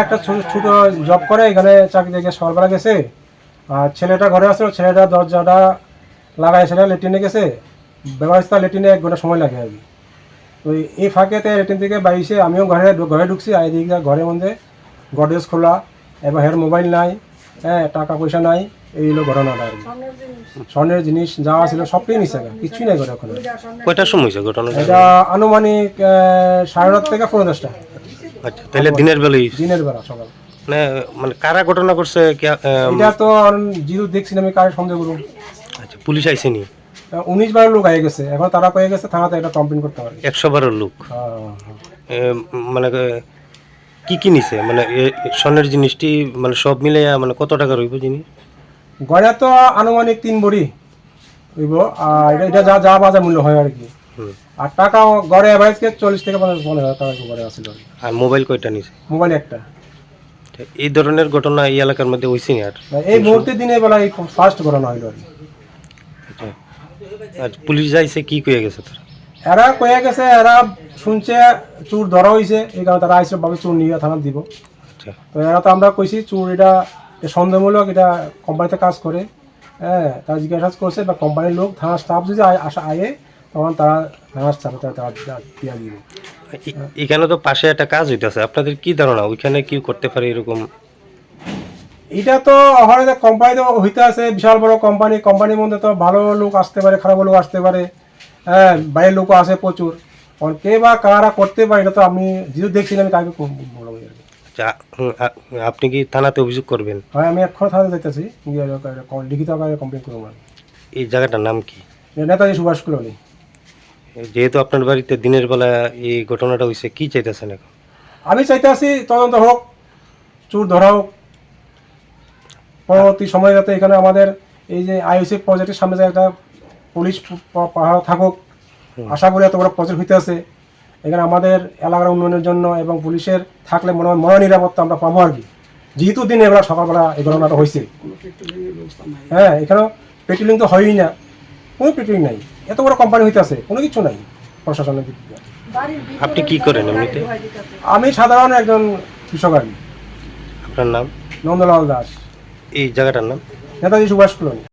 একটা ছোট জব করে এখানে চাকরি থেকে সকালবেলা গেছে। আর ছেলেটা ঘরে আসলো, ছেলেটা দরজাটা লাগাই ছেলে লেট্রিনে গেছে। ব্যবস্থা লেট্রিনে 1 ঘন্টা সময় লাগে আর কি। তো এই ফাঁকেতে লেট্রিন থেকে বাইসে আমিও ঘরে ঢুকছি। আর এদিকে ঘরের মধ্যে গডরেজ খোলা এবং হের মোবাইল নাই, হ্যাঁ, টাকা পয়সা নাই। এই হলো ঘটনাটা আর কি। স্বর্ণের জিনিস যা ছিল সবটাই নিচ্ছে, কিছুই নাই ঘরে ওখানে। কয়টার সময় হয়েছে ঘটনাটা? এটা আনুমানিক 7:30 থেকে 10:30। আচ্ছা, তাহলে দিনের বেলায় দিনের বেলা সকাল। মানে মানে কারা ঘটনা করছে এটা তো যেহেতু দেখছি না, আমি কার সন্দেহ করবো। আচ্ছা, পুলিশ আইসেনি? 19-12 লোক আগে গেছে, এখন তারা পেয়ে গেছে, থানাতে এটা কমপ্লেন করতে পারে। 112 লোক। মানে কি কি নিছে? মানে স্বর্ণের জিনিসটি মানে সব মিলে মানে কত টাকা রইব জিনিস? গড়ে তো আনুমানিক 3 ভরি হইব। আর এটা যা যা বাজার মূল্য হয় আর কি। আর টাকা গড়ে অ্যাভারেজকে 40 থেকে 50,000 টাকা গড়ে আসছিল। আর মোবাইল কয়টা নিছে? মোবাইল একটা। এই ধরনের ঘটনা এই এলাকার মধ্যে হইছে না? আর এই মুহূর্তে দিনের বেলা এই ফার্স্ট ঘটনা হইল আর কি। আর পুলিশ যাইছে, কি কয়ে গেছে তারা? এরা কয়ে গেছে, এরা শুনছে চোর ধরা হয়েছে, এই কারণে তারা আইসে ভাবে চোর নিয়ে থানা দিব। আচ্ছা, তো এরা তো আমরা কইছি চোর এটা সন্দেহমূলক, এটা কোম্পানিতে কাজ করে। হ্যাঁ, তারা জিজ্ঞাসা করছে বা কোম্পানির লোক থানার স্টাফ যদি আসা আয়ে, তখন তারা থানার স্টাফে তারা দিয়া দিব। এখানে তো পাশে একটা কাজ হইতেছে, আপনাদের কি ধারণা ওইখানে কি করতে পারে এরকম? এটা তো হয়তো কোম্পানিতে হইতে আছে, বিশাল বড় কোম্পানি। কোম্পানির মধ্যে তো ভালো লোক আসতে পারে, খারাপ লোক আসতে পারে। হ্যাঁ, বাইরের লোকও আসে প্রচুর। কারণ কে বা কারা করতে পারে, এটা তো আমি যেহেতু দেখছি না, আমি কাকে বলবো আর কি। আচ্ছা, আপনি কি থানাতে অভিযোগ করবেন? হয়, আমি এখন থানাতে যাইতেছি, লিখিত আকারে কমপ্লেন করবো। এই জায়গাটার নাম কি? নেতাজি সুভাষ কলোনি। যেহেতু আপনার বাড়িতে দিনের বেলা এই ঘটনাটা হয়েছে, কি চাইতেছেন এখন? আমি চাইতে আছি তদন্ত হোক, চোর ধরা হোক। পরবর্তী সময় যাতে এখানে আমাদের এই যে আইওসি প্রজেক্টের সামনে যে একটা পুলিশ পাহারা থাকুক, আশা করি এত বড় প্রজেক্ট হইতে আছে। এখানে আমাদের এলাকার উন্নয়নের জন্য এবং পুলিশের থাকলে মনে নিরাপত্তা আমরা পাবো আর কি। যেহেতু দিনে এবার সকালবেলা এই ঘটনাটা হয়েছে। হ্যাঁ, এখানেও পেট্রোলিং তো হয়ই না, কোনো পেট্রোলিং নাই। এত বড় কোম্পানি হইতে আছে, কোনো কিছু নাই প্রশাসনের দিক থেকে। আপনি কি করেন এমনিতে? আমি সাধারণ একজন কৃষক আর কি। আপনার নাম? নন্দলাল দাস। এই জায়গাটার নাম? নেতাজি সুভাষ কলোনি।